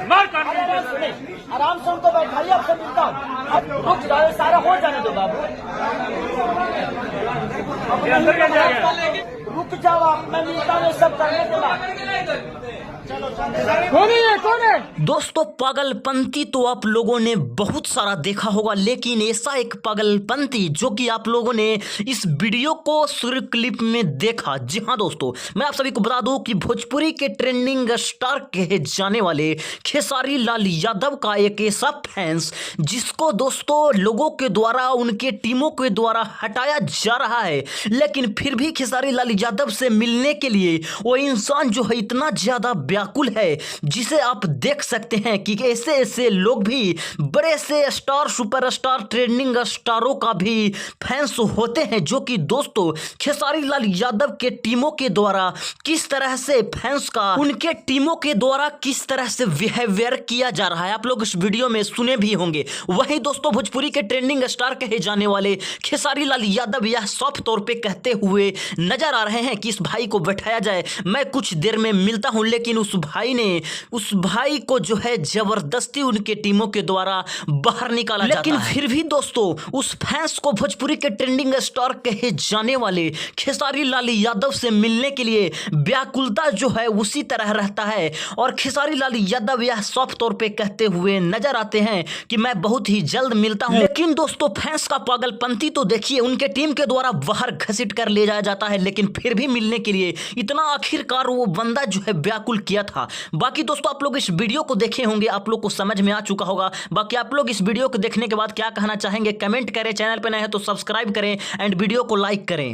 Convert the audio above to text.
मार काट अरे आराम से नहीं, आराम से उनको बैठाइए, आपसे मिलता हूँ। अब रुक जाओ, सारा हो जाने दो बाबू। अंदर क्या जाएगा? रुक जाओ आप, मैं मिलता हूँ सब करने के बाद। कौन है? दोस्तों पागलपंती तो आप लोगों ने बहुत सारा देखा होगा, लेकिन ऐसा एक पागलपंती जो कि आप लोगों ने इस वीडियो को शुरू क्लिप में देखा। जी हाँ दोस्तों, मैं आप सभी को बता दूं कि भोजपुरी के ट्रेंडिंग स्टार कहे जाने वाले खेसारी लाल यादव का एक ऐसा फैंस जिसको दोस्तों लोगों के द्वारा, उनके टीमों के द्वारा हटाया जा रहा है, लेकिन फिर भी खेसारी लाल यादव से मिलने के लिए वो इंसान जो है इतना ज्यादा व्याकुल है, जिसे आप देख सकते हैं कि ऐसे ऐसे लोग भी बड़े से स्टार, सुपरस्टार, ट्रेंडिंग स्टारों का भी फैंस होते हैं, जो कि दोस्तों खेसारी लाल यादव के टीमों के द्वारा किस तरह से फैंस का उनके टीमों के द्वारा किस तरह से बिहेवियर किया जा रहा है, आप लोग इस वीडियो में सुने भी होंगे। वहीं दोस्तों भोजपुरी के ट्रेंडिंग स्टार कहे जाने वाले खेसारी लाल यादव यह साफ तौर पे कहते हुए नजर आ रहे हैं कि इस भाई को बैठाया जाए, मैं कुछ देर में मिलता हूं, लेकिन उस भाई को जो है जबरदस्ती उनके टीमों के द्वारा बाहर निकाला जाता है। लेकिन फिर भी दोस्तों उस फैंस को भोजपुरी के ट्रेंडिंग स्टार कहे जाने वाले खेसारी लाल यादव से मिलने के लिए व्याकुलता जो है उसी तरह रहता है, और खेसारी लाल यादव यह साफ तौर पे कहते हुए नजर आते हैं कि मैं बहुत ही जल्द मिलता हूं। लेकिन दोस्तों फैंस का पागलपंती तो देखिए, उनके टीम के द्वारा बाहर घसीट कर ले जाया जाता है, लेकिन फिर भी मिलने के लिए इतना आखिरकार वो बंदा जो है व्याकुल किया था। बाकी दोस्तों आप लोग इस वीडियो को देखे होंगे, आप लोग को समझ में आ चुका होगा। बाकी आप लोग इस वीडियो को देखने के बाद क्या कहना चाहेंगे कमेंट करें, चैनल पे नए हैं तो सब्सक्राइब करें एंड वीडियो को लाइक करें।